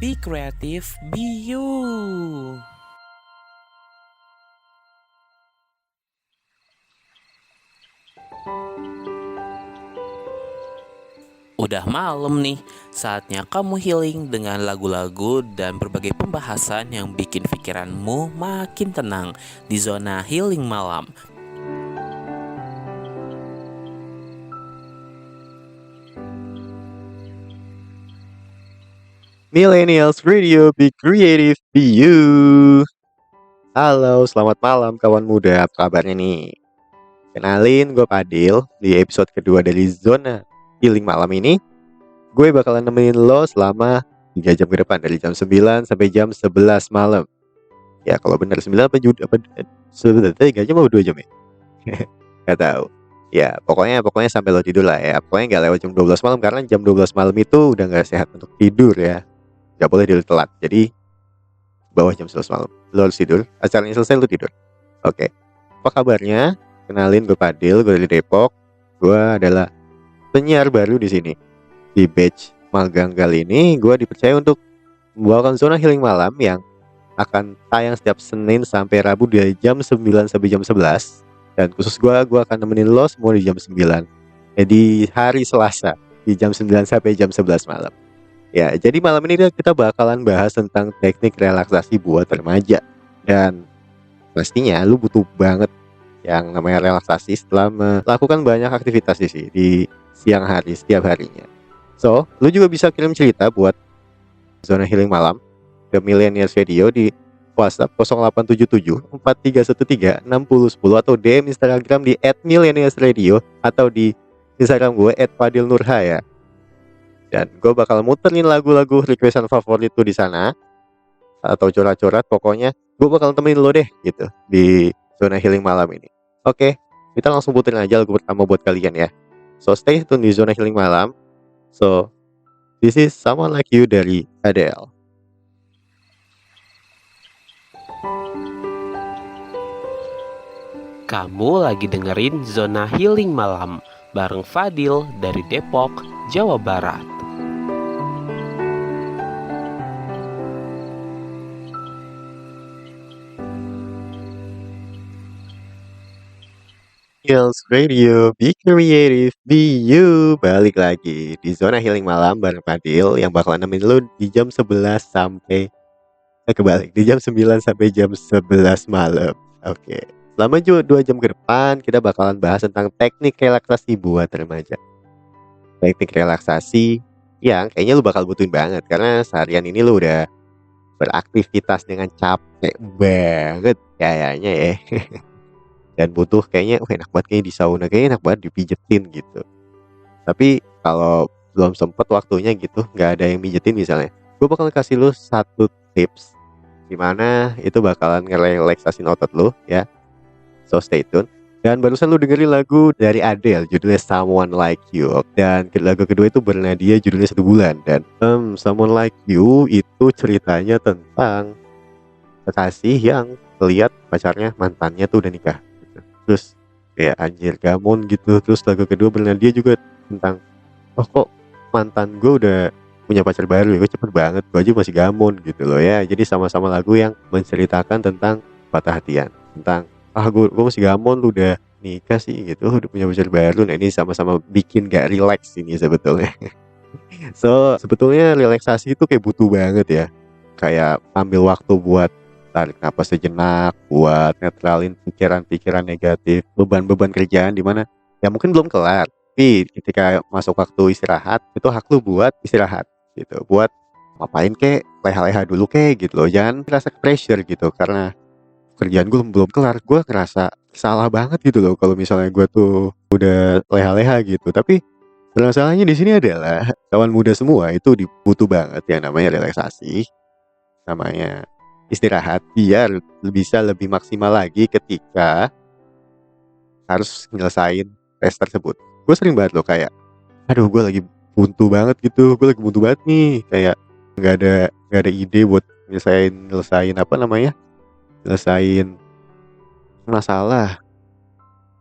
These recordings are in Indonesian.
Be creative, be you. Udah malam nih, saatnya kamu healing dengan lagu-lagu dan berbagai pembahasan yang bikin pikiranmu makin tenang di zona healing malam. Millennials Radio, be creative, be you. Halo, selamat malam kawan muda, apa kabarnya nih? Kenalin, gue Padil. Di episode kedua dari Zona Healing Malam ini, gue bakalan nemenin lo selama 3 jam ke depan, dari jam 9 sampai jam 11 malam. Ya, kalau bener 9 apa 3 jam atau 2 jam ya? Gak tahu. Ya, pokoknya sampai lo tidur lah ya. Pokoknya gak lewat jam 12 malam, karena jam 12 malam itu udah gak sehat untuk tidur ya. Gak boleh tidur telat. Jadi bawah jam 11 malam lo harus tidur, acaranya selesai lo tidur. Oke, apa kabarnya? Kenalin, gue Padil, gue dari Depok. Gue adalah penyiar baru di sini. Di batch magang kali ini gue dipercaya untuk membawakan Zona Healing Malam yang akan tayang setiap Senin sampai Rabu dari jam 9 sampai jam 11. Dan khusus gue akan nemenin lo semua di jam 9. Jadi hari Selasa di jam 9 sampai jam 11 malam. Ya, jadi malam ini kita bakalan bahas tentang teknik relaksasi buat remaja. Dan pastinya lu butuh banget yang namanya relaksasi setelah melakukan banyak aktivitas di siang hari setiap harinya. So, lu juga bisa kirim cerita buat Zona Healing Malam ke Millennials Radio di WhatsApp 0877 4313 6010 atau DM Instagram di @millennialsradio atau di Instagram gue @padilnurha ya. Dan gue bakal muterin lagu-lagu requestan favorit tuh di sana atau coret-coret, pokoknya gue bakal temenin lo deh gitu di Zona Healing Malam ini. Oke, kita langsung puterin aja lagu pertama buat kalian ya. So stay tune di Zona Healing Malam. So this is Someone Like You dari Adele. Kamu lagi dengerin Zona Healing Malam bareng Fadil dari Depok, Jawa Barat. Millennials Radio, be creative, be you. Balik lagi di Zona Healing Malam bareng Fadil yang bakalan nemenin lo di jam 11 sampai kebalik, di jam 9 sampai jam 11 malam. Oke. Selama 2 jam ke depan kita bakalan bahas tentang teknik relaksasi buat remaja. Teknik relaksasi yang kayaknya lu bakal butuhin banget karena seharian ini lu udah beraktivitas dengan capek banget kayaknya ya. Dan butuh kayaknya enak banget kayaknya di sauna, kayaknya enak banget dipijetin gitu. Tapi kalau belum sempet waktunya gitu, nggak ada yang mijetin misalnya, gue bakal kasih lu satu tips dimana itu bakalan ngerelaksasin otot lu ya. So stay tune. Dan barusan lu dengerin lagu dari Adele judulnya Someone Like You. Dan lagu kedua itu Bernadia judulnya 1 bulan. Dan Someone Like You itu ceritanya tentang kekasih yang lihat pacarnya, mantannya tuh udah nikah gitu. Terus kayak anjir gamon gitu. Terus lagu kedua Bernadia juga tentang, oh kok mantan gue udah punya pacar baru ya, gue cepet banget, gue aja masih gamon gitu loh ya. Jadi sama-sama lagu yang menceritakan tentang patah hatian, tentang gue masih gamon, lu udah nikah sih gitu, udah punya pacar baru. Nah ini sama-sama bikin gak relax ini sebetulnya. So sebetulnya relaksasi itu kayak butuh banget ya, kayak ambil waktu buat tarik napas sejenak, buat netralin pikiran-pikiran negatif, beban-beban kerjaan di mana ya mungkin belum kelar, tapi ketika masuk waktu istirahat itu hak lu buat istirahat gitu, buat ngapain kek, leha-leha dulu kek gitu loh. Jangan rasa pressure gitu karena kerjaan gue belum kelar. Gue ngerasa salah banget gitu loh kalau misalnya gue tuh udah leha-leha gitu. Tapi masalahnya di sini adalah kawan muda semua itu dibutuh banget yang namanya relaksasi, namanya istirahat biar bisa lebih maksimal lagi ketika harus nyelesain tes tersebut. Gue sering banget loh kayak, aduh gue lagi buntu banget gitu, gue lagi buntu banget nih, kayak nggak ada ide buat nyelesain apa namanya, nyelesain masalah.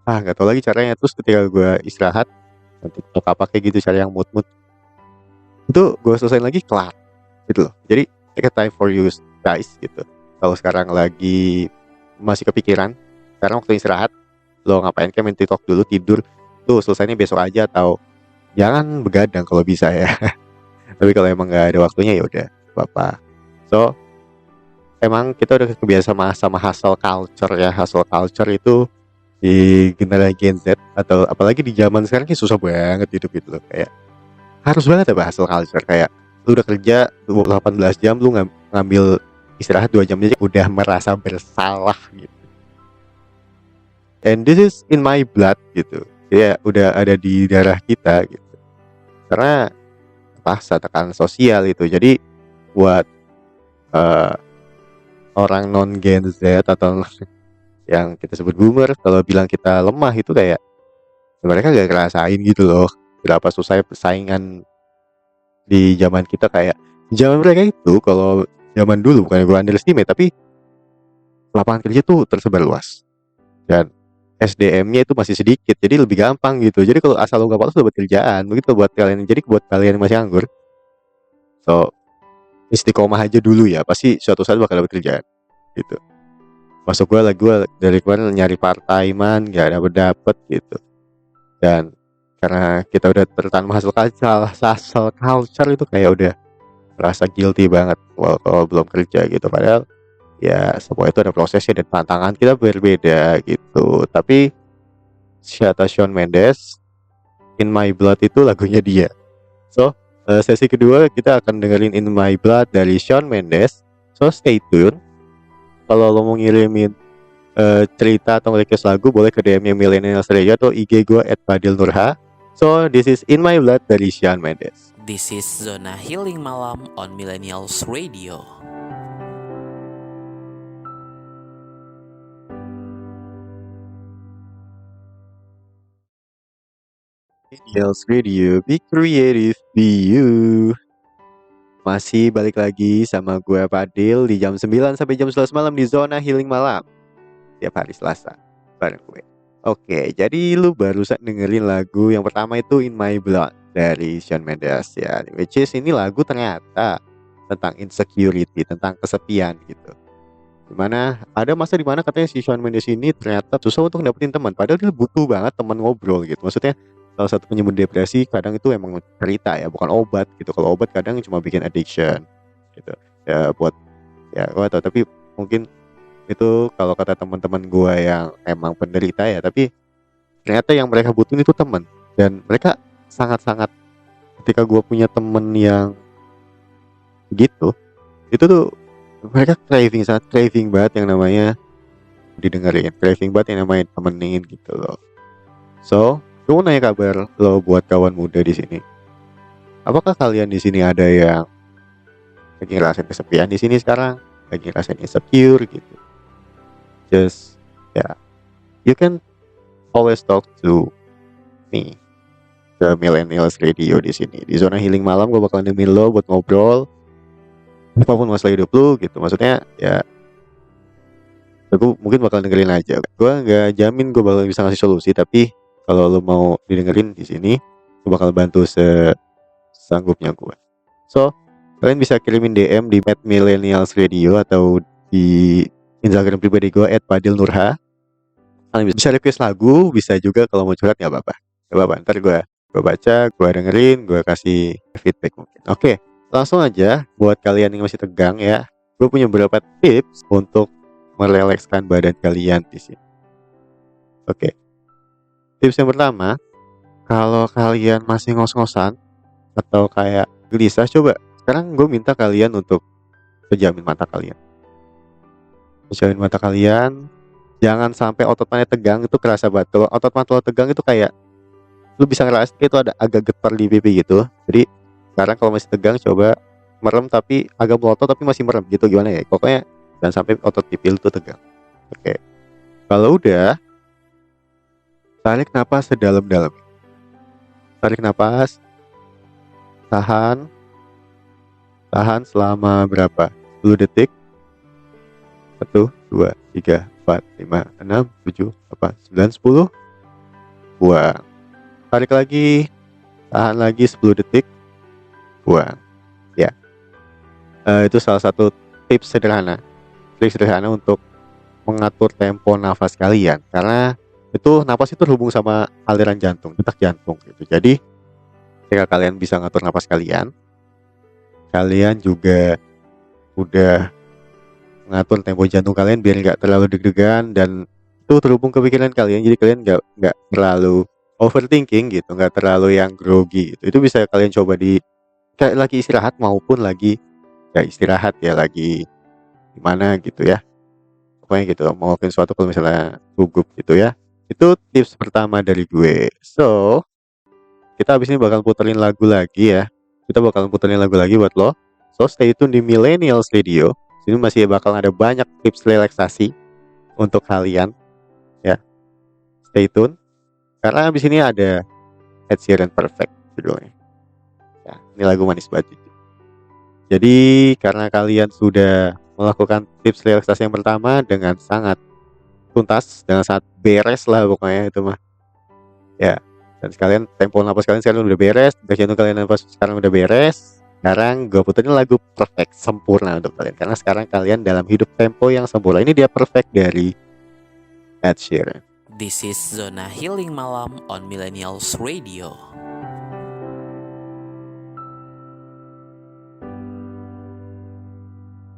Nggak tahu lagi caranya. Terus ketika gue istirahat, TikTok apa kayak gitu, cari yang mood-mood. itu gue selesaiin lagi kelar gitu loh. Jadi take a time for you guys gitu. Kalau sekarang lagi masih kepikiran, sekarang waktu istirahat, lo ngapain, kayak main TikTok dulu, tidur, tuh selesainya besok aja, atau jangan begadang kalau bisa ya. Tapi kalau emang nggak ada waktunya ya udah apa-apa. So emang kita udah kebiasa sama hustle culture ya. Hustle culture itu di generasi Gen Z, atau apalagi di zaman sekarang ini susah banget hidup gitu loh. Kayak harus banget ya hustle culture. Kayak lu udah kerja 18 jam, lu ngambil istirahat 2 jam aja udah merasa bersalah gitu. And this is in my blood gitu. Ya udah ada di darah kita gitu. Karena tekanan sosial itu. Jadi buat orang non Gen Z atau yang kita sebut boomer, kalau bilang kita lemah itu kayak mereka gak ngerasain gitu loh berapa susah persaingan di zaman kita. Kayak zaman mereka itu, kalau zaman dulu, bukan gue underestimate, tapi lapangan kerja tuh tersebar luas dan SDM-nya itu masih sedikit, jadi lebih gampang gitu. Jadi kalau asal lo gak patut dapat kerjaan begitu. Buat kalian, jadi buat kalian yang masih nganggur, so istiqomah aja dulu ya, pasti suatu saat bakal dapat kerjaan gitu. Masuk gue dari kemarin nyari part time-an gak dapet gitu. Dan karena kita udah tertanam hustle culture itu, kayak udah merasa guilty banget kalau belum kerja gitu. Padahal ya semua itu ada prosesnya dan tantangan kita berbeda gitu. Tapi kata Shawn Mendes, In My Blood itu lagunya dia. So sesi kedua kita akan dengerin In My Blood dari Shawn Mendes. So stay tune. Kalau lo mau ngirimin cerita atau request lagu, boleh ke DM-nya Millennials Radio atau IG gue @fadilnurha. So this is In My Blood dari Shawn Mendes. This is Zona Healing Malam on Millennials Radio. Millennials Radio, be creative, be you. Masih balik lagi sama gue Fadil di jam 9 sampai jam 11 malam di Zona Healing Malam tiap hari Selasa bareng gue. Oke, jadi lu barusan dengerin lagu yang pertama itu In My Blood dari Shawn Mendes ya, which is ini lagu ternyata tentang insecurity, tentang kesepian gitu. Dimana ada masa dimana katanya si Shawn Mendes ini ternyata susah untuk dapetin teman, padahal dia butuh banget teman ngobrol gitu. Maksudnya salah satu penyembuh depresi kadang itu emang cerita ya, bukan obat gitu. Kalau obat kadang cuma bikin addiction gitu ya, buat ya gue tau. Tapi mungkin itu kalau kata teman-teman gue yang emang penderita ya, tapi ternyata yang mereka butuhin itu teman. Dan mereka sangat-sangat, ketika gue punya temen yang gitu, itu tuh mereka sangat craving banget yang namanya didengerin, craving banget yang namanya temenin gitu loh. So gue mau nanya kabar lo buat kawan muda di sini. Apakah kalian di sini ada yang lagi ngerasain kesepian di sini sekarang, lagi ngerasain insecure gitu? Just you can always talk to me, the Millennials Radio di sini. Di Zona Healing Malam gue bakal nemenin lo buat ngobrol apapun masalah hidup lu gitu. Maksudnya ya aku mungkin bakal dengerin aja. Gue nggak jamin gue bakal bisa ngasih solusi, tapi kalau lu mau didengerin di sini, gue bakal bantu sesanggupnya gue. So kalian bisa kirimin DM di @millennialsradio atau di Instagram pribadi gue @fadilnurha. Kalian bisa request lagu, bisa juga kalau mau curhat ya apa-apa. Ntar gue baca, gue dengerin, gue kasih feedback mungkin. Oke, langsung aja buat kalian yang masih tegang ya. Gue punya beberapa tips untuk merelekskan badan kalian di sini. Oke. Tips yang pertama, kalau kalian masih ngos-ngosan atau kayak gelisah, coba sekarang gue minta kalian untuk pejamin mata kalian. Pejamin mata kalian, jangan sampai otot mata tegang itu kerasa banget. Kalau otot mata lo tegang itu kayak lu bisa ngerasa itu ada agak getar di pipi gitu. Jadi sekarang kalau masih tegang, coba merem tapi agak melotot tapi masih merem gitu, gimana ya? Pokoknya jangan sampai otot pipi lu tuh tegang. Oke. Kalau udah, tarik napas sedalam-dalam. Tarik napas. Tahan selama berapa? 10 detik. 1, 2, 3, 4, 5, 6, 7, 8, 9, 10. Buang. Tarik lagi. Tahan lagi 10 detik. buang. Ya, itu salah satu tips sederhana, trik sederhana untuk mengatur tempo nafas kalian. Karena itu nafas itu terhubung sama aliran jantung, detak jantung gitu. Jadi ketika kalian bisa ngatur nafas kalian, kalian juga udah ngatur tempo jantung kalian biar nggak terlalu deg-degan, dan itu terhubung ke pikiran kalian, jadi kalian nggak terlalu overthinking gitu, nggak terlalu yang grogi gitu. Itu bisa kalian coba di kayak lagi istirahat maupun lagi nggak istirahat ya, lagi gimana gitu ya, pokoknya gitu mau ngelakuin sesuatu kalau misalnya gugup gitu ya. Itu tips pertama dari gue. So kita habis ini bakal puterin lagu lagi ya, kita bakal puterin lagu lagi buat lo. So stay tune di Millennials Radio. Sini masih bakal ada banyak tips relaksasi untuk kalian ya. Stay tune karena abis ini ada Ed Sheeran Perfect judulnya. Ya, ini lagu manis banget. Jadi karena kalian sudah melakukan tips relaksasi yang pertama dengan sangat tuntas, dengan sangat beres lah pokoknya itu mah. Ya, dan sekalian tempo napas kalian sekarang udah beres, detak jantung kalian napas sekarang udah beres. Sekarang gue puterin lagu Perfect, sempurna untuk kalian karena sekarang kalian dalam hidup tempo yang sempurna. Ini dia Perfect dari Ed Sheeran. This is Zona Healing Malam on Millennials Radio.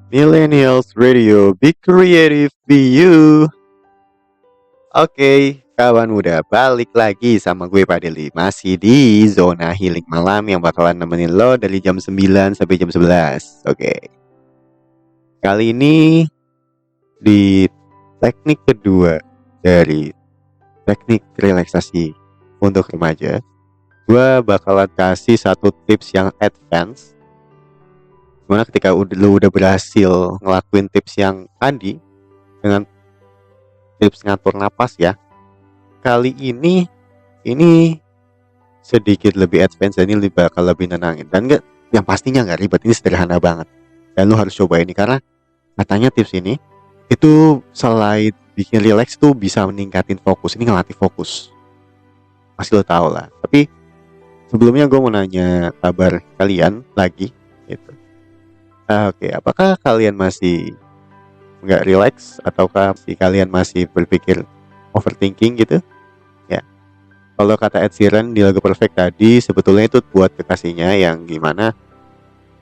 Millennials Radio, be creative, be you. Oke, kawan muda, balik lagi sama gue Padeli. Masih di Zona Healing Malam yang bakalan nemenin lo dari jam 9 sampai jam 11. Oke. Kali ini di teknik kedua dari teknik relaksasi untuk remaja, gue bakalan kasih satu tips yang advance. Dimana ketika lo udah berhasil ngelakuin tips yang tadi dengan tips ngatur napas ya, kali ini sedikit lebih advance dan ini bakal lebih nenangin, dan enggak, yang pastinya nggak ribet, ini sederhana banget dan lo harus coba ini karena katanya tips ini itu selain bikin relax tuh bisa meningkatin fokus. Ini ngelatih fokus, pasti lo tau lah. Tapi sebelumnya gue mau nanya kabar kalian lagi gitu. Oke, apakah kalian masih nggak relax ataukah si kalian masih berpikir overthinking gitu ya? Kalau kata Ed Sheeran di lagu Perfect tadi, sebetulnya itu buat kekasihnya yang gimana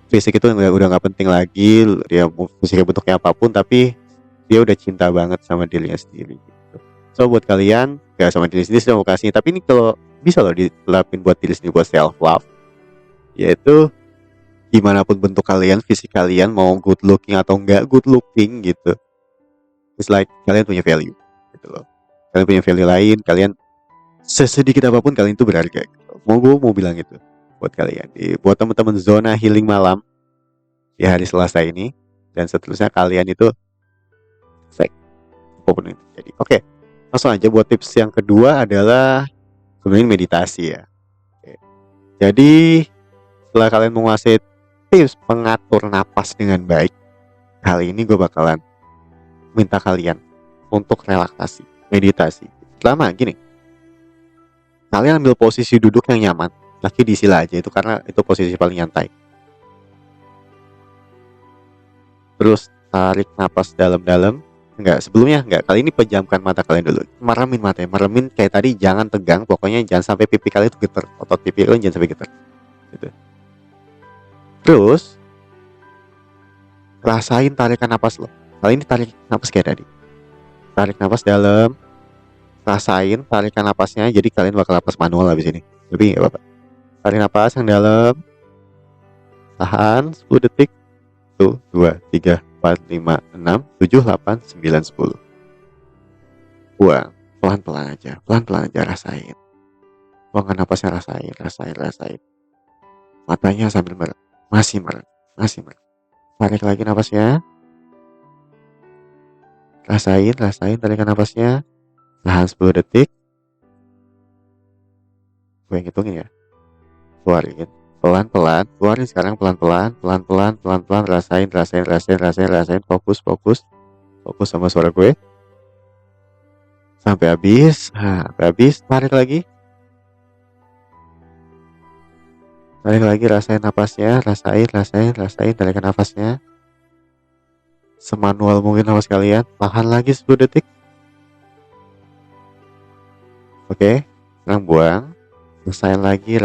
fisik itu udah nggak penting lagi, dia fisiknya bentuknya apapun, tapi dia udah cinta banget sama dirinya sendiri gitu. So buat kalian gak sama diri sendiri sama kasihnya, tapi ini kalau bisa loh dilakuin buat diri sendiri, buat self love, yaitu gimana pun bentuk kalian, fisik kalian mau good looking atau enggak good looking gitu, it's like kalian punya value gitu loh. Kalian punya value lain, kalian sesedikit apapun kalian itu berharga gitu. Gue mau bilang itu buat kalian, buat teman-teman Zona Healing Malam di hari Selasa ini dan seterusnya, kalian itu fake apapun itu jadi. Oke, langsung aja buat tips yang kedua adalah sebenarnya meditasi ya. Oke. Jadi setelah kalian menguasai tips pengatur napas dengan baik, kali ini gue bakalan minta kalian untuk relaksasi, meditasi. Pertama gini, kalian ambil posisi duduk yang nyaman, kaki di sila aja itu karena itu posisi paling nyantai. Terus tarik napas dalam-dalam. Sebelumnya kali ini pejamkan mata kalian dulu. Meremin matanya, meremin kayak tadi, jangan tegang, pokoknya jangan sampai pipi kalian itu getar, otot pipi kalian jangan sampai getar gitu. Terus rasain tarikan napas lo. Kali ini tarik napas kayak tadi. Tarik napas dalam. Rasain tarikan napasnya. Jadi kalian bakal napas manual habis ini. Lebih gak apa-apa. Tarik napas yang dalam. Tahan 10 detik. 1, 2, 3, 4, 5, 6, 7, 8, 9, 10. Buang. Pelan-pelan aja rasain. Buangkan napasnya, rasain. Matanya sambil merem. Masih merem. Tarik lagi napasnya. Rasain tarikan napasnya. Tahan 10 detik. Gue yang hitungin ya. Keluarin pelan-pelan. Keluarin sekarang pelan-pelan. Rasain. Fokus sama suara gue. Sampai habis. Tarik lagi. Tarik lagi, rasain napasnya, rasain tarikan nafasnya. Semanual mungkin napas kalian. Tahan lagi 10 detik. Oke, sekarang buang. Rasain lagi.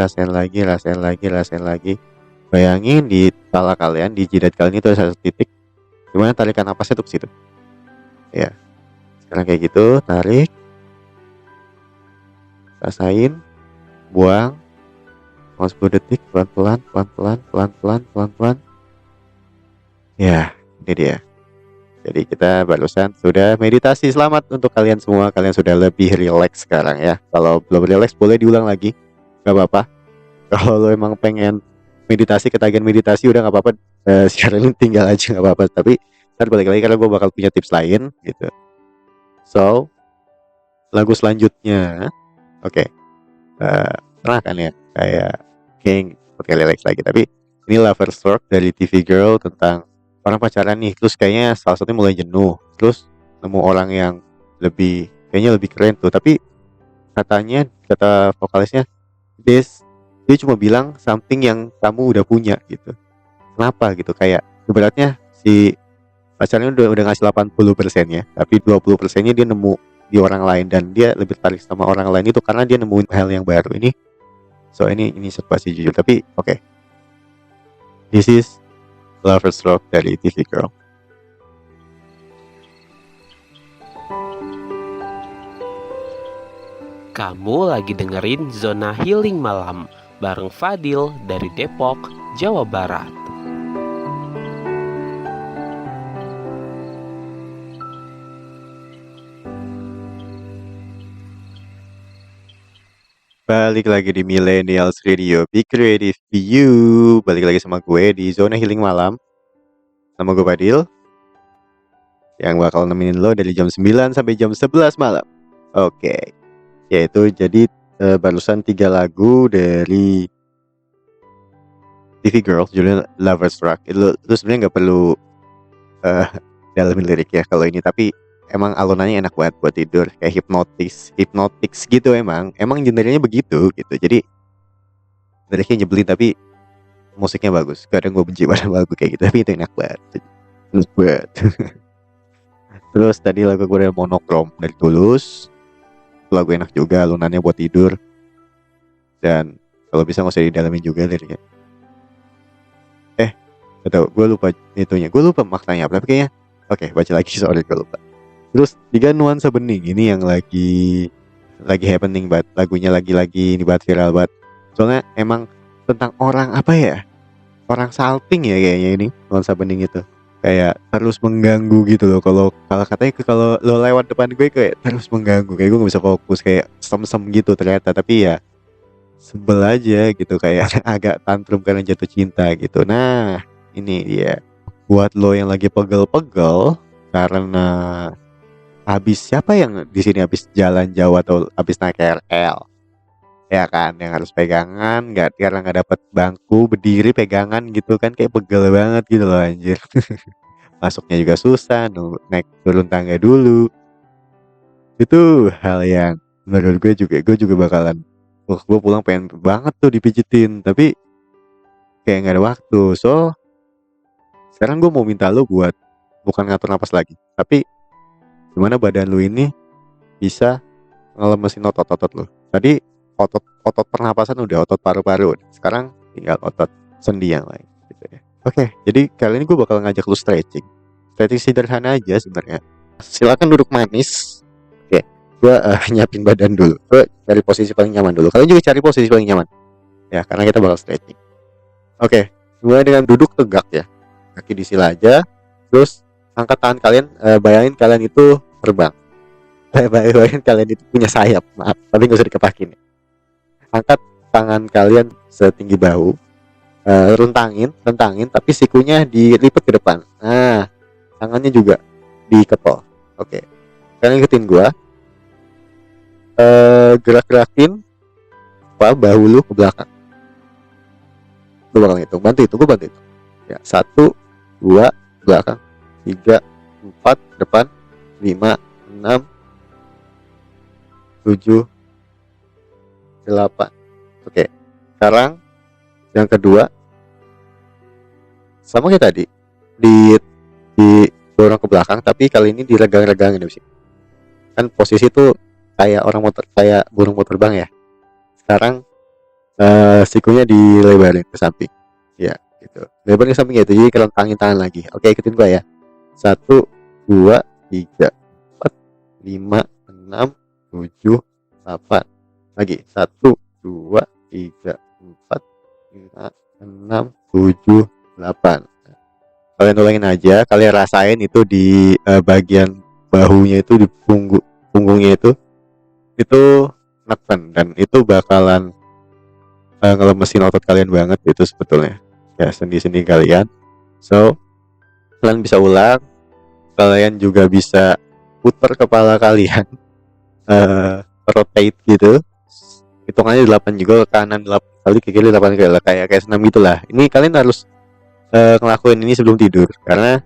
Bayangin di kepala kalian, di jidat kalian itu ada satu titik dimana tarikan napasnya tuh ke situ. Ya, sekarang kayak gitu, tarik, rasain, buang. 10 detik, pelan-pelan. Ya, ini dia. Jadi kita barusan sudah meditasi. Selamat untuk kalian semua. Kalian sudah lebih rileks sekarang ya. Kalau belum rileks boleh diulang lagi, gak apa-apa. Kalau lo emang pengen meditasi, ketagihan meditasi, udah gak apa-apa. Sekarang ini tinggal aja gak apa-apa. Tapi ntar balik lagi karena gue bakal punya tips lain gitu. So, lagu selanjutnya, oke, pernah kan ya kayak pakai rileks lagi. Tapi ini Lover Stroke dari TV Girl, tentang orang pacaran nih, terus kayaknya salah satunya mulai jenuh, terus nemu orang yang kayaknya lebih keren tuh, tapi kata vokalisnya, dia cuma bilang something yang kamu udah punya gitu. Kenapa gitu, kayak ibaratnya si pacarnya udah ngasih 80% ya, tapi 20%-nya dia nemu di orang lain, dan dia lebih tertarik sama orang lain itu karena dia nemuin hal yang baru ini. So ini serba jujur, tapi oke. This is Lover's Rock dari TV Girl. Kamu lagi dengerin Zona Healing Malam bareng Fadil dari Depok, Jawa Barat. Balik lagi di Millennials Radio, Be Creative, Be You. Balik lagi sama gue di Zona Healing Malam. Nama gue Fadil, yang bakal nemenin lo dari jam 9 sampai jam 11 malam. Oke. Yaitu jadi barusan 3 lagu dari TV Girl, judulnya Lover's Rock. Itu sebenarnya gak perlu dalamin lirik ya kalau ini, tapi emang alunannya enak banget buat tidur, kayak hipnotis gitu. Emang genrenya begitu gitu. Jadi liriknya nyebelin tapi musiknya bagus. Kadang gue benci pada lagu kayak gitu, tapi itu enak banget. Terus tadi lagu gue ada Monokrom dari Tulus. Lagu enak juga, alunannya buat tidur. Dan kalau bisa gak usah didalamin juga liriknya. Atau gue lupa itunya, gue lupa maknanya apa, tapi kayaknya oke, baca lagi, sorry gue lupa. Terus 3 Nuansa Bening, ini yang lagi happening banget, lagunya lagi ini banget, viral banget. Soalnya emang tentang orang apa ya, orang salting ya kayaknya ini Nuansa Bening itu. Kayak terus mengganggu gitu loh. Kalau katanya kalau lo lewat depan gue kayak terus mengganggu, kayak gue gak bisa fokus, kayak sem gitu ternyata. Tapi ya sebel aja gitu, kayak agak tantrum karena jatuh cinta gitu. Nah ini dia buat lo yang lagi pegel-pegel karena habis habis jalan jauh atau habis naik KRL, ya kan, yang harus pegangan, karena nggak dapet bangku berdiri pegangan gitu kan, kayak pegel banget gitu loh anjir. Masuknya juga susah, naik turun tangga dulu, itu hal yang menurut gue juga bakalan gue pulang pengen banget tuh dipijitin, tapi kayak nggak ada waktu. So sekarang gue mau minta lo buat bukan ngatur napas lagi, tapi gimana badan lu ini bisa ngelemesin otot-otot lu. Tadi otot pernapasan udah, otot paru-paru, sekarang tinggal otot sendi yang lain gitu ya. Oke, jadi kali ini gue bakal ngajak lu stretching sederhana aja sebenarnya. Silakan duduk manis. Oke, gue nyiapin badan dulu. Gue cari posisi paling nyaman dulu. Kalian juga cari posisi paling nyaman ya, karena kita bakal stretching. Oke, mulai dengan duduk tegak ya, kaki disila aja. Terus angkat tangan kalian, bayangin kalian itu terbang. Bayangin kalian itu punya sayap, maaf, tapi gak usah dikepakin ya. Angkat tangan kalian setinggi bahu, rentangin, tapi sikunya dilipat ke depan. Nah, tangannya juga dikepol. Oke, kalian ikutin gua. Gerak-gerakin bahu lu ke belakang. Lu bakal ngitung, bantu itu ya. 1, 2 belakang, 3, 4 depan, 5, 6, 7, 8. Oke, sekarang Yang kedua, sama kayak tadi, di dorong ke belakang, tapi kali ini diregang-regangin di sini. Kan posisi tuh kayak kayak burung mau terbang ya. Sekarang sikunya dilebarin ke samping. Ya, gitu. Lebarin ke samping gitu. Jadi kelentangin tangan lagi. Oke, ikutin gua ya. 1 2 3 4 5 6 7 8. Lagi. 1 2 3 4 5 6 7 8. Kalian ulangin aja, kalian rasain itu di bagian bahunya itu, di punggungnya itu neken, dan itu bakalan ngelemesin otot kalian banget itu sebetulnya. Ya, sendi-sendi kalian. So, kalian bisa ulang, kalian juga bisa putar kepala kalian, rotate gitu. Hitungannya 8 juga, ke kanan 8 kali, ke kiri 8 kali, kayak senam gitulah. Ini kalian harus ngelakuin ini sebelum tidur, karena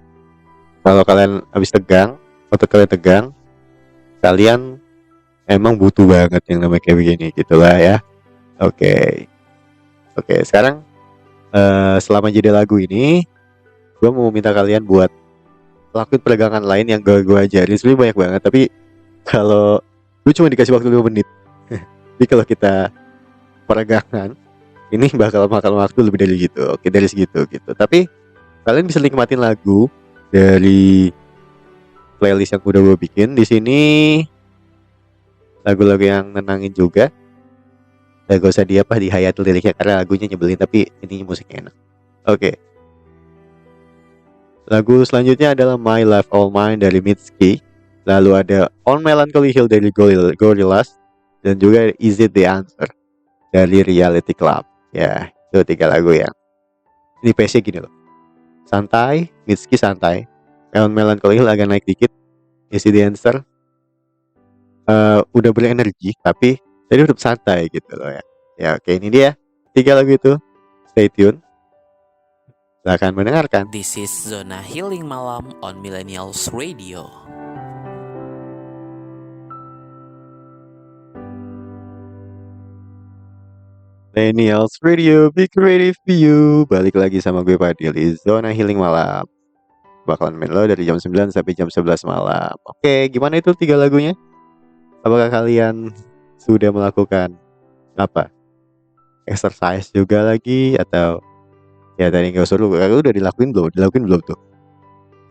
kalau kalian habis tegang, otot kalian tegang, kalian emang butuh banget yang namanya kayak begini gitulah ya. Oke, sekarang selama jeda lagu ini, gue mau minta kalian buat lakuin peregangan lain yang gue ajarin. Sebenarnya banyak banget, tapi kalau gue cuma dikasih waktu 5 menit. Jadi kalau kita peregangan, ini bakal makan waktu lebih dari gitu. Oke, dari segitu gitu. Tapi kalian bisa nikmatin lagu dari playlist yang udah gue bikin. Di sini lagu-lagu yang nenangin juga. Gak usah dihayatin liriknya karena lagunya nyebelin, tapi ini musiknya enak. Oke. Lagu selanjutnya adalah My Life All Mine dari Mitski. Lalu ada On Melancholy Hill dari Gorillaz, dan juga Is It The Answer dari Reality Club. Ya, itu 3 lagu yang ini pace-nya gini loh. Santai, Mitski santai. On Melancholy Hill agak naik dikit. Is It The Answer udah berenergi, tapi tadi udah santai gitu loh ya. Ya, oke, ini dia 3 lagu itu. Stay tune. Silahkan mendengarkan. This is Zona Healing Malam on Millennials Radio. Millennials Radio, Be Creative Be You. Balik lagi sama gue Fadil di Zona Healing Malam. Bakalan main lo dari jam 9 sampai jam 11 malam. Oke, gimana itu 3 lagunya? Apakah kalian sudah melakukan exercise juga lagi, atau ya tadi nggak suruh, udah dilakuin belum tuh?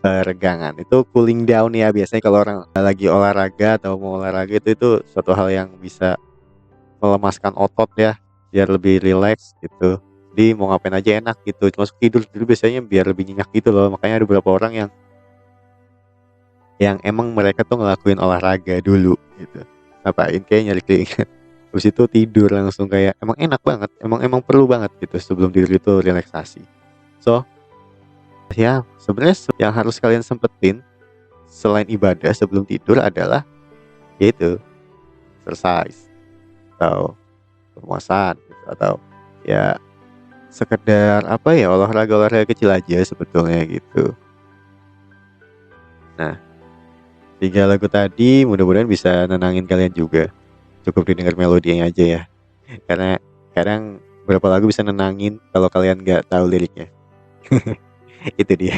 Regangan itu cooling down ya, biasanya kalau orang lagi olahraga atau mau olahraga itu suatu hal yang bisa melemaskan otot ya, biar lebih relax gitu. Jadi mau ngapain aja enak gitu, masuk tidur dulu biasanya biar lebih nyenyak gitu loh. Makanya ada beberapa orang yang emang mereka tuh ngelakuin olahraga dulu gitu, ngapain kayak nyari keringat, habis itu tidur langsung, kayak emang enak banget, emang perlu banget gitu sebelum tidur itu relaksasi. So ya, sebenarnya yang harus kalian sempetin selain ibadah sebelum tidur adalah yaitu exercise atau permuasan gitu, atau ya sekedar olahraga kecil aja sebetulnya gitu. Nah, 3 lagu tadi mudah-mudahan bisa nenangin kalian juga. Cukup didengar melodinya aja ya, karena kadang beberapa lagu bisa nenangin kalau kalian nggak tahu liriknya. Itu dia.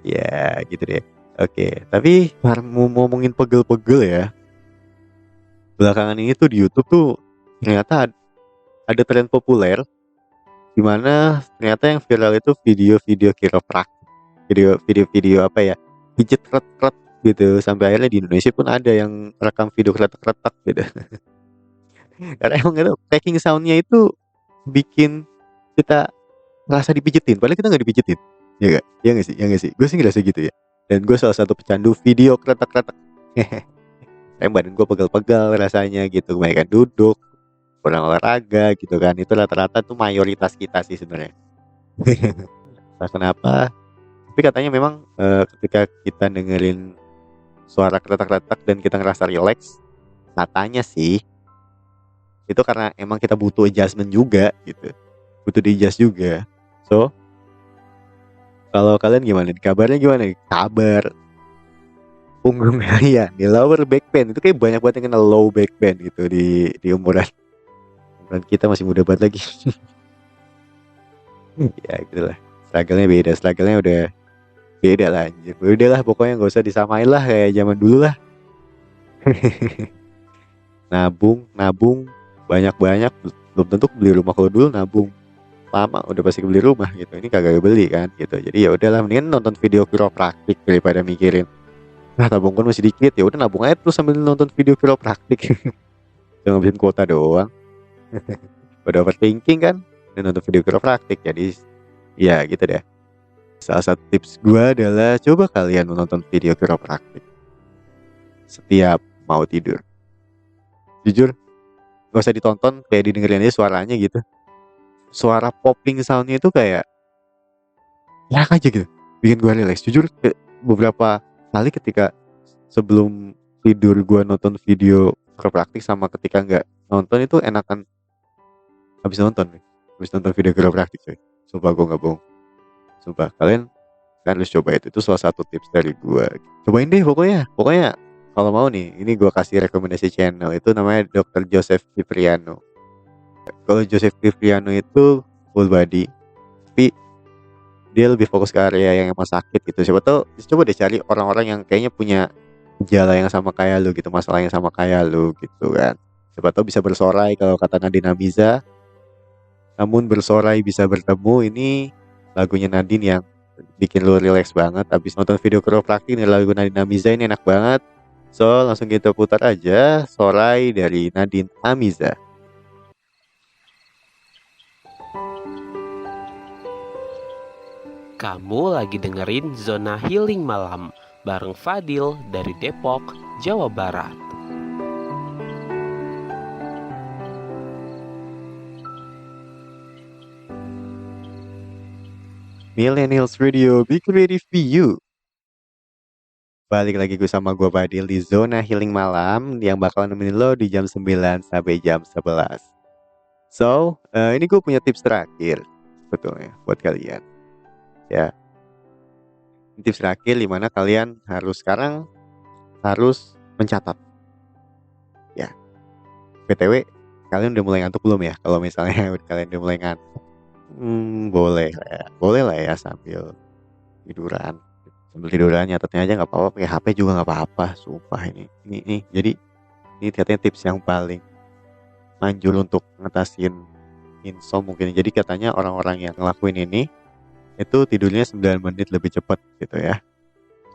Ya gitu deh. Oke, tapi mau ngomongin pegel-pegel ya, belakangan ini tuh di YouTube tuh ternyata ada tren populer, dimana ternyata yang viral itu video-video kiropraktik, video-video pijet kret-kret gitu, sampai akhirnya di Indonesia pun ada yang rekam video kretek-kretek gitu. Karena emang itu tracking soundnya itu bikin kita ngerasa dipijetin, padahal kita nggak dipijetin, ya gak? Ya nggak sih? Gue sih ngerasa gitu ya. Dan gue salah satu pecandu video kretek-kretek. Badan gue pegel-pegel rasanya gitu, kebanyakan duduk, kurang olahraga gitu kan. Itu rata-rata tuh mayoritas kita sih sebenarnya. Entah kenapa, tapi katanya memang ketika kita dengerin suara kretek-kretek dan kita ngerasa relax, katanya sih itu karena emang kita butuh adjustment juga gitu, butuh di adjust juga. So kalau kalian gimana? Kabarnya gimana? Kabar punggung kalian di lower back pain itu kayak banyak banget yang kena low back pain gitu di umuran kita masih muda banget lagi. Ya gitulah, struggle-nya beda, struggle-nya udah beda lah anjir. Udahlah pokoknya nggak usah disamain lah kayak zaman dulu lah. Nabung, nabung banyak-banyak, belum tentu beli rumah. Kalau dulu nabung lama udah pasti beli rumah gitu. Ini kagak beli kan gitu. Jadi ya udahlah, mendingan nonton video kiropraktik daripada mikirin nah tabung kan masih dikit, ya udah nabung aja terus sambil nonton video kiropraktik. Jangan ngabisin kuota doang. Udah overthinking kan, dan nonton video kiropraktik. Jadi ya gitu deh. Salah satu tips gua adalah coba kalian menonton video kiropraktik setiap mau tidur. Jujur gak usah ditonton, kayak didengerin aja suaranya gitu. Suara popping soundnya itu kayak enak aja gitu, bikin gue relax. Jujur beberapa kali ketika sebelum tidur gue nonton video kiropraktik sama ketika nggak nonton itu enakan habis nonton nih. Habis nonton video kiropraktik coy. Sumpah gue nggak bohong. Sumpah kalian harus coba itu salah satu tips dari gue. Cobain deh pokoknya. Pokoknya kalau mau nih, ini gue kasih rekomendasi channel itu namanya Dr. Joseph Cipriano. Kalau Joseph Cipriano itu full body, tapi dia lebih fokus ke area yang emang sakit gitu. Siapa tahu coba deh cari orang-orang yang kayaknya punya gejala yang sama kayak lu gitu, masalah yang sama kayak lu gitu kan. Siapa tahu bisa bersorai kalau kata Nadine Amiza. Namun bersorai bisa bertemu, ini lagunya Nadine yang bikin lu relax banget. Habis nonton video kiropraktik nih lagu Nadine Amiza ini enak banget. So langsung kita putar aja Sorai dari Nadine Amiza. Kamu lagi dengerin Zona Healing Malam bareng Fadil dari Depok, Jawa Barat. Millennials Radio, Be Creative, Be You. Balik lagi gue sama gue Fadil di Zona Healing Malam yang bakal nemenin lo di jam 9 sampai jam 11. So, ini gue punya tips terakhir sebetulnya buat kalian. Ya, tips terakhir dimana kalian sekarang harus mencatat. Ya, BTW kalian udah mulai ngantuk belum ya? Kalau misalnya kalian udah mulai ngantuk, boleh lah ya sambil tiduran. Sambil tiduran nyatetnya aja nggak apa-apa, pakai HP juga nggak apa-apa. Sumpah ini jadi ini katanya tips yang paling manjur untuk ngatasin insomnia mungkin. Jadi katanya orang-orang yang ngelakuin ini itu tidurnya 9 menit lebih cepat gitu ya.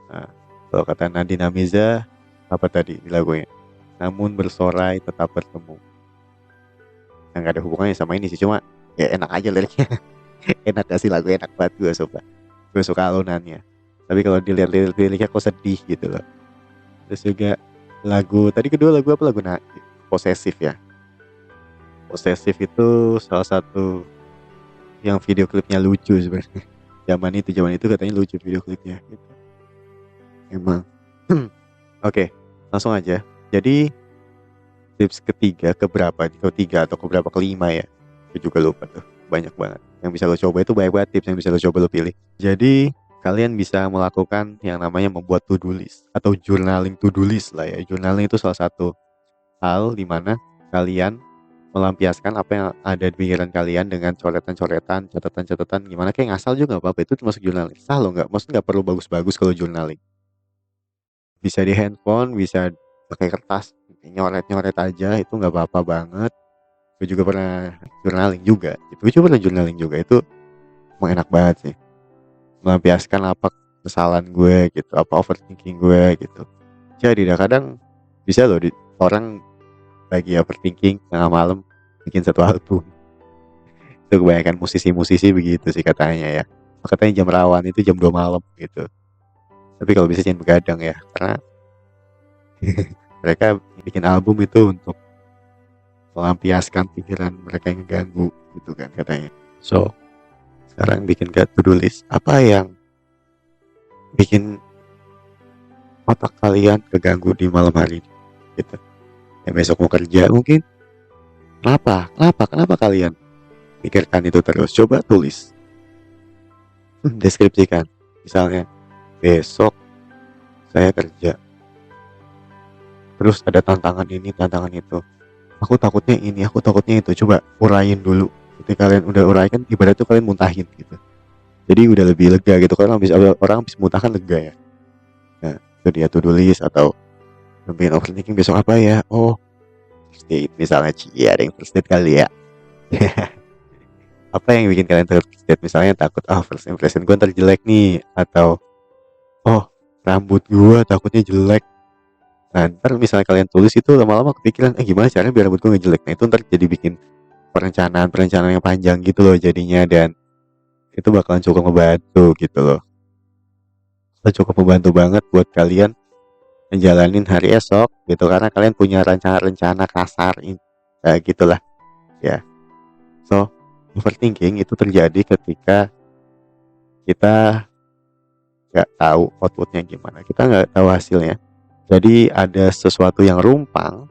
Nah, kalau kata Nadine Amiza apa tadi di lagunya? Namun bersorai tetap bertemu. Yang gak ada hubungannya sama ini sih, cuma ya enak aja liriknya. Enak gak sih lagu, enak banget gue suka. Gue suka alunannya. Tapi kalau dilihat liriknya kok sedih gitu loh. Terus juga lagu tadi kedua lagu apa lagu Posesif ya. Posesif itu salah satu yang video klipnya lucu sebenarnya. Zaman itu katanya lucu video klipnya gitu. Emang. Oke, langsung aja. Jadi tips ketiga ketiga atau kelima ya. Gue juga lupa tuh. Banyak banget. Yang bisa lo coba itu banyak banget tips yang bisa lo coba lo pilih. Jadi kalian bisa melakukan yang namanya membuat to-do list atau journaling to-do list lah ya. Journaling itu salah satu hal di mana kalian melampiaskan apa yang ada di pikiran kalian dengan coretan-coretan, catatan-catatan, gimana kayak ngasal juga nggak apa-apa, itu termasuk journaling. Sah lo nggak? Maksudnya nggak perlu bagus-bagus kalau journaling. Bisa di handphone, bisa pakai kertas, nyoret-nyoret aja, itu nggak apa-apa banget. Gue juga pernah journaling juga. Itu emang enak banget sih. Melampiaskan apa kesalahan gue gitu, apa overthinking gue gitu. Jadi kadang bisa loh orang lagi overthinking tengah malam bikin satu album. Itu kebanyakan musisi-musisi begitu sih katanya ya. Katanya jam rawan itu jam 2 malam gitu. Tapi kalau bisa jangan begadang ya, karena mereka bikin album itu untuk melampiaskan pikiran mereka yang ganggu gitu kan katanya. So, sekarang bikin to-do list apa yang bikin otak kalian keganggu di malam hari gitu. Ya besok mau kerja mungkin. Kenapa kalian pikirkan itu terus? Coba tulis. Deskripsikan. Misalnya, besok saya kerja. Terus ada tantangan ini, tantangan itu. Aku takutnya ini, aku takutnya itu. Coba uraiin dulu Ketika kalian udah uraikan, ibarat tuh kalian muntahin gitu. Jadi udah lebih lega gitu, kan orang habis muntah kan lega ya. Nah, itu dia to-do list atau bikin overthinking besok apa ya? Oh, first date misalnya, ada yang first date kali ya. Apa yang bikin kalian first date? Misalnya takut, first impression gue ntar jelek nih, atau rambut gue takutnya jelek. Nah, ntar misalnya kalian tulis itu lama-lama kepikiran, gimana caranya biar rambut gue gak jelek. Nah, itu ntar jadi bikin perencanaan yang panjang gitu loh jadinya, dan itu bakalan cukup membantu gitu loh. Cukup membantu banget buat kalian menjalanin hari esok gitu, karena kalian punya rencana-rencana kasar kayak gitulah ya. So, overthinking itu terjadi ketika kita nggak tahu outputnya gimana, kita nggak tahu hasilnya. Jadi ada sesuatu yang rumpang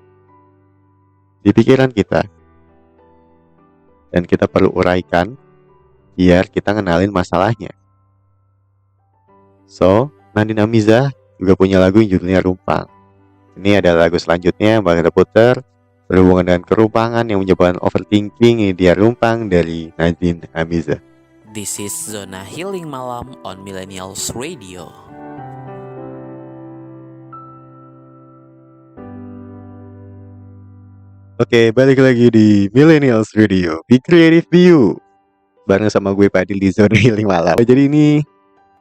di pikiran kita dan kita perlu uraikan biar kita ngenalin masalahnya. So, Nadine Amizah juga punya lagu yang judulnya Rumpang. Ini adalah lagu selanjutnya yang bakal kita putar, berhubungan dengan kerumpangan yang menyebabkan overthinking. Ini dia Rumpang dari Nadine Amizah. This is Zona Healing Malam on Millennials Radio. Oke, balik lagi di Millennials Radio, Be Creative Be You, bareng sama gue Fadil di Zona Healing Malam. Jadi ini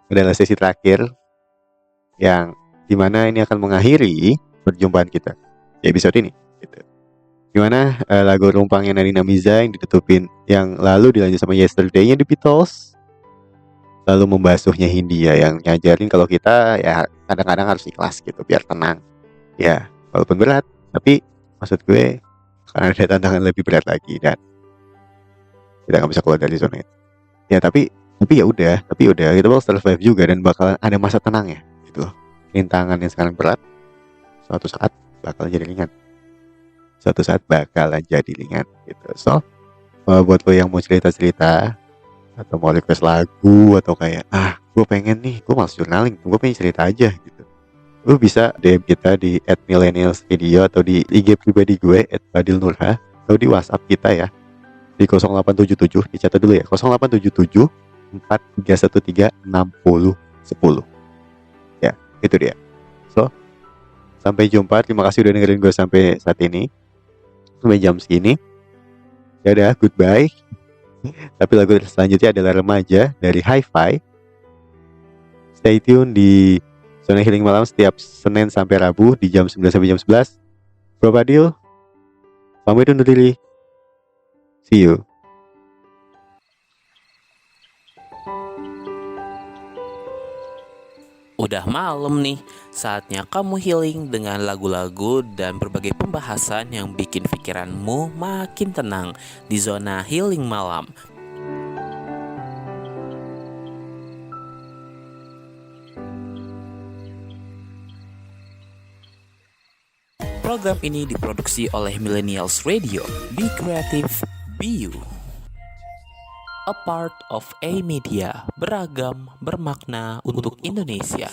adalah sesi terakhir yang dimana ini akan mengakhiri perjumpaan kita di episode ini gitu. Gimana lagu Rumpangnya Nadine Amizah yang ditutupin yang lalu dilanjut sama Yesterday-nya The Beatles, lalu membasuhnya Hindia yang ngajarin kalau kita ya kadang-kadang harus ikhlas gitu biar tenang ya, walaupun berat, tapi maksud gue karena ada tantangan lebih berat lagi dan kita nggak bisa keluar dari zona itu ya, tapi ya udah kita bakal survive juga dan bakalan ada masa tenangnya gitu loh. Rintangan yang sekarang berat suatu saat bakalan jadi ringan gitu. So, buat lo yang mau cerita atau mau request lagu atau kayak gue pengen nih, gue malas journaling, gue pengen cerita aja gitu, lo bisa DM kita di @millennialsvideo atau di IG pribadi gue @fadilnurha atau di WhatsApp kita ya di 0877, dicatat dulu ya, 0877 4313 6010 ya, itu dia. So, sampai jumpa, terima kasih udah dengerin gue sampai saat ini, sampai jam segini. Dadah, goodbye. Tapi lagu selanjutnya adalah Remaja dari Hi-Fi. Stay tune di Zona Healing Malam setiap Senin sampai Rabu di jam 9 sampai jam 11. Gue Fadil, pamit undur diri. See you. Udah malam nih, saatnya kamu healing dengan lagu-lagu dan berbagai pembahasan yang bikin pikiranmu makin tenang di Zona Healing Malam. Program ini diproduksi oleh Millennials Radio. Be creative, be you. A part of A Media, beragam, bermakna untuk Indonesia.